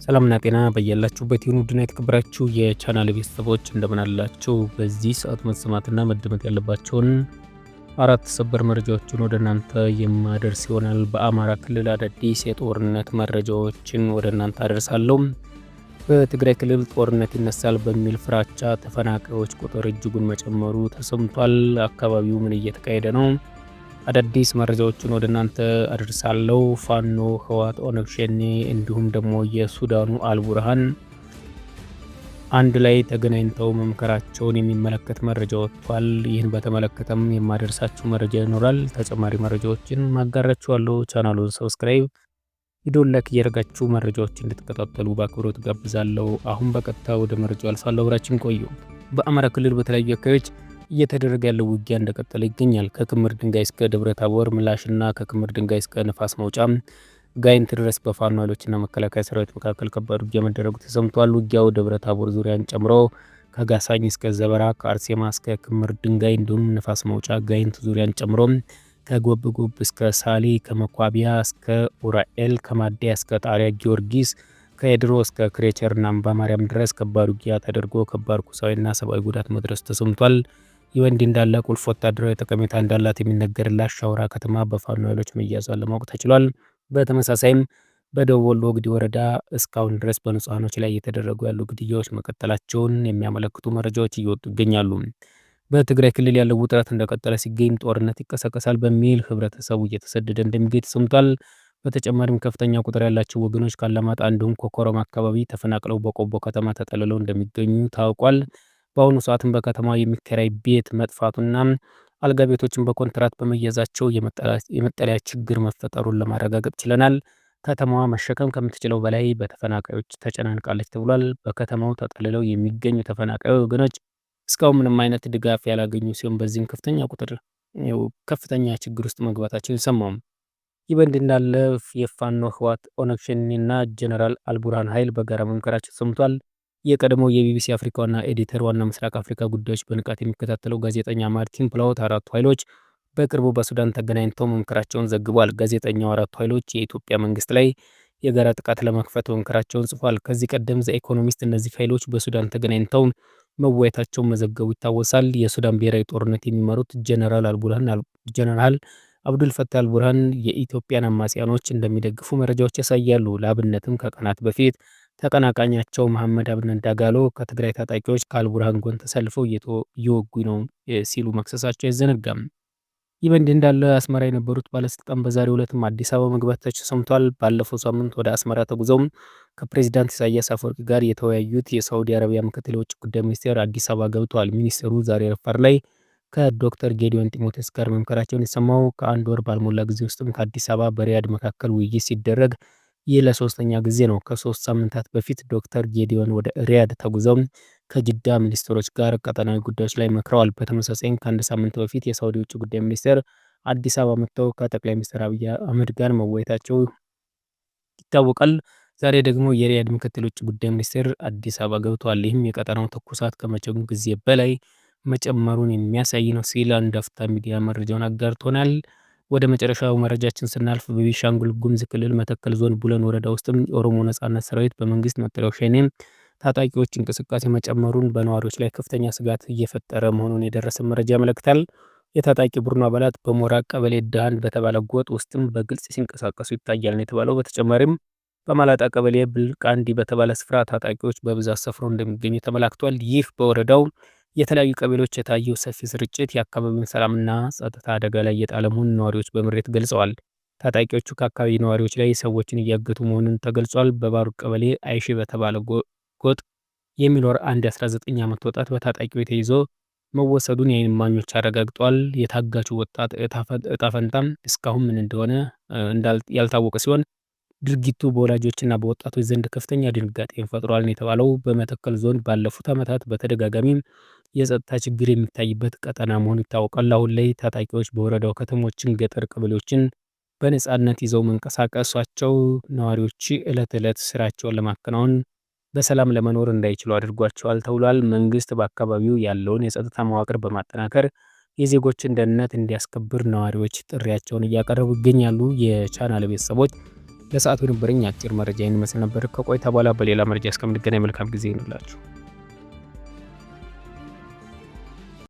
ሰላምና ጤና በያላችሁበት ይሁን። ውድና የተከበራችሁ የቻናል ቤተሰቦች እንደምን አላችሁ? በዚህ ሰዓት መሰማትና መደመጥ ያለባቸውን አራት ሰበር መረጃዎችን ወደ እናንተ የማደርስ ይሆናል። በአማራ ክልል አዳዲስ የጦርነት መረጃዎችን ወደ እናንተ አደርሳለሁ። በትግራይ ክልል ጦርነት ይነሳል በሚል ፍራቻ ተፈናቃዮች ቁጥር እጅጉን መጨመሩ ተሰምቷል። አካባቢው ምን እየተካሄደ ነው? አዳዲስ መረጃዎችን ወደ እናንተ አደርሳለሁ። ፋኖ፣ ህወሓት፣ ኦነግ ሸኔ እንዲሁም ደግሞ የሱዳኑ አልቡርሃን አንድ ላይ ተገናኝተው መምከራቸውን የሚመለከት መረጃ ወጥቷል። ይህን በተመለከተም የማደርሳችሁ መረጃ ይኖራል። ተጨማሪ መረጃዎችን ማጋራችኋለሁ። ቻናሉን ሰብስክራይብ፣ ቪዲዮን ላይክ እያደረጋችሁ መረጃዎች እንድትከታተሉ በአክብሮት ጋብዛለሁ። አሁን በቀጥታ ወደ መረጃው አልፋለሁ። አብራችን ቆዩ። በአማራ ክልል በተለያዩ አካባቢዎች እየተደረገ ያለው ውጊያ እንደቀጠለ ይገኛል። ከክምር ድንጋይ እስከ ደብረ ታቦር ምላሽና ከክምር ድንጋይ እስከ ንፋስ መውጫ ጋይንት ድረስ በፋኖ ኃይሎችና መከላከያ ሰራዊት መካከል ከባድ ውጊያ መደረጉ ተሰምቷል። ውጊያው ደብረ ታቦር ዙሪያን ጨምሮ ከጋሳኝ እስከ ዘበራ፣ ከአርሴማ እስከ ክምር ድንጋይ እንዲሁም ንፋስ መውጫ ጋይንት ዙሪያን ጨምሮ ከጎብጎብ እስከ ሳሊ፣ ከመኳቢያ እስከ ኡራኤል፣ ከማዲያ እስከ ጣሪያ ጊዮርጊስ፣ ከኤድሮ እስከ ክሬቸርና አምባ ማርያም ድረስ ከባድ ውጊያ ተደርጎ ከባድ ቁሳዊና ሰብአዊ ጉዳት መድረስ ተሰምቷል። ይህ እንዲህ እንዳለ ቁልፍ ወታደራዊ ጠቀሜታ እንዳላት የሚነገርላት ሻውራ ከተማ በፋኖ ኃይሎች መያዟን ለማወቅ ተችሏል። በተመሳሳይም በደቡብ ወሎ ግዲ ወረዳ እስካሁን ድረስ በንጹሃኖች ላይ እየተደረጉ ያሉ ግድያዎች መቀጠላቸውን የሚያመለክቱ መረጃዎች እየወጡ ይገኛሉ። በትግራይ ክልል ያለው ውጥረት እንደቀጠለ ሲገኝ ጦርነት ይቀሰቀሳል በሚል ህብረተሰቡ እየተሰደደ እንደሚገኝ ተሰምቷል። በተጨማሪም ከፍተኛ ቁጥር ያላቸው ወገኖች ካላማጣ እንዲሁም ኮኮረም አካባቢ ተፈናቅለው በቆቦ ከተማ ተጠልለው እንደሚገኙ ታውቋል። በአሁኑ ሰዓትም በከተማ የሚከራይ ቤት መጥፋቱና አልጋ ቤቶችን በኮንትራት በመያዛቸው የመጠለያ ችግር መፈጠሩን ለማረጋገጥ ችለናል። ከተማዋ መሸከም ከምትችለው በላይ በተፈናቃዮች ተጨናንቃለች ተብሏል። በከተማው ተጠልለው የሚገኙ ተፈናቃይ ወገኖች እስካሁን ምንም አይነት ድጋፍ ያላገኙ ሲሆን በዚህም ከፍተኛ ችግር ውስጥ መግባታቸው ይሰማው። ይህ በእንዲህ እንዳለ የፋኖ፣ ህወሓት፣ ኦነግ ሸኔና ጀነራል አልቡርሃን ኃይል በጋራ መምከራቸው ተሰምቷል። የቀድሞው የቢቢሲ አፍሪካ ዋና ኤዲተር ዋና ምስራቅ አፍሪካ ጉዳዮች በንቃት የሚከታተለው ጋዜጠኛ ማርቲን ፕላውት አራቱ ኃይሎች በቅርቡ በሱዳን ተገናኝተው መምከራቸውን ዘግቧል። ጋዜጠኛው አራቱ ኃይሎች የኢትዮጵያ መንግስት ላይ የጋራ ጥቃት ለመክፈት መምከራቸውን ጽፏል። ከዚህ ቀደም ዘ ኢኮኖሚስት እነዚህ ኃይሎች በሱዳን ተገናኝተው መወያየታቸውን መዘገቡ ይታወሳል። የሱዳን ብሔራዊ ጦርነት የሚመሩት ጀነራል አብዱል ፈታህ አልቡርሃን የኢትዮጵያን አማጽያኖች እንደሚደግፉ መረጃዎች ያሳያሉ። ለአብነትም ከቀናት በፊት ተቀናቃኛቸው መሐመድ አብነን ዳጋሎ ከትግራይ ታጣቂዎች ከአልቡርሃን ጎን ተሰልፈው እየወጉ ነው ሲሉ መክሰሳቸው አይዘነጋም። ይህ በእንዲህ እንዳለ አስመራ የነበሩት ባለስልጣን በዛሬው ዕለትም አዲስ አበባ መግባታቸው ሰምቷል። ባለፈው ሳምንት ወደ አስመራ ተጉዘው ከፕሬዚዳንት ኢሳያስ አፈወርቂ ጋር የተወያዩት የሳውዲ አረቢያ ምክትል የውጭ ጉዳይ ሚኒስቴር አዲስ አበባ ገብተዋል። ሚኒስቴሩ ዛሬ ረፋድ ላይ ከዶክተር ጌዲዮን ጢሞቴዎስ ጋር መምከራቸውን የሰማው ከአንድ ወር ባልሞላ ጊዜ ውስጥም ከአዲስ አበባ በሪያድ መካከል ውይይት ሲደረግ ይህ ለሶስተኛ ጊዜ ነው። ከ3 ሳምንታት በፊት ዶክተር ጌዲዮን ወደ ሪያድ ተጉዘው ከጅዳ ሚኒስትሮች ጋር ቀጠናዊ ጉዳዮች ላይ መክረዋል። በተመሳሳይም ከአንድ ሳምንት በፊት የሳውዲ ውጭ ጉዳይ ሚኒስቴር አዲስ አበባ መጥተው ከጠቅላይ ሚኒስትር አብይ አህመድ ጋር መወያየታቸው ይታወቃል። ዛሬ ደግሞ የሪያድ ምክትል ውጭ ጉዳይ ሚኒስቴር አዲስ አበባ ገብተዋል። ይህም የቀጠናው ትኩሳት ከመቼውም ጊዜ በላይ መጨመሩን የሚያሳይ ነው ሲል አንድ አፍታ ሚዲያ መረጃውን አጋርቶናል። ወደ መጨረሻው መረጃችን ስናልፍ በቤኒሻንጉል ጉሙዝ ክልል መተከል ዞን ቡለን ወረዳ ውስጥም የኦሮሞ ነጻነት ሰራዊት በመንግስት መጠሪያው ሸኔ ታጣቂዎች እንቅስቃሴ መጨመሩን በነዋሪዎች ላይ ከፍተኛ ስጋት እየፈጠረ መሆኑን የደረሰ መረጃ ያመለክታል። የታጣቂ ቡድኑ አባላት በሞራ ቀበሌ ዳህን በተባለ ጎጥ ውስጥም በግልጽ ሲንቀሳቀሱ ይታያል ነው የተባለው። በተጨማሪም በማላጣ ቀበሌ ብልቃንዲ በተባለ ስፍራ ታጣቂዎች በብዛት ሰፍረው እንደሚገኙ ተመላክቷል። ይህ በወረዳው የተለያዩ ቀበሌዎች የታየው ሰፊ ስርጭት የአካባቢውን ሰላምና ጸጥታ አደጋ ላይ የጣለ መሆኑን ነዋሪዎች በምሬት ገልጸዋል። ታጣቂዎቹ ከአካባቢ ነዋሪዎች ላይ ሰዎችን እያገቱ መሆኑን ተገልጿል። በባሩ ቀበሌ አይሺ በተባለ ጎጥ የሚኖር አንድ 19 ዓመት ወጣት በታጣቂው ተይዞ መወሰዱን የዓይን እማኞች አረጋግጠዋል። የታጋቹ ወጣት እጣ ፈንታም እስካሁን ምን እንደሆነ ያልታወቀ ሲሆን ድርጊቱ በወላጆችና በወጣቶች ዘንድ ከፍተኛ ድንጋጤን ፈጥሯል ነው የተባለው። በመተከል ዞን ባለፉት ዓመታት በተደጋጋሚ የጸጥታ ችግር የሚታይበት ቀጠና መሆኑ ይታወቃል። አሁን ላይ ታጣቂዎች በወረዳው ከተሞችን፣ ገጠር ቀበሌዎችን በነጻነት ይዘው መንቀሳቀሳቸው ነዋሪዎች ዕለት ዕለት ስራቸውን ለማከናወን በሰላም ለመኖር እንዳይችሉ አድርጓቸዋል ተብሏል። መንግስት በአካባቢው ያለውን የጸጥታ መዋቅር በማጠናከር የዜጎችን ደህንነት እንዲያስከብር ነዋሪዎች ጥሪያቸውን እያቀረቡ ይገኛሉ። የቻናል ቤተሰቦች ለሰዓቱ የነበረኝ አጭር መረጃ ይህን ይመስል ነበር። ከቆይታ በኋላ በሌላ መረጃ እስከምንገናኝ መልካም ጊዜ ይሁንላችሁ።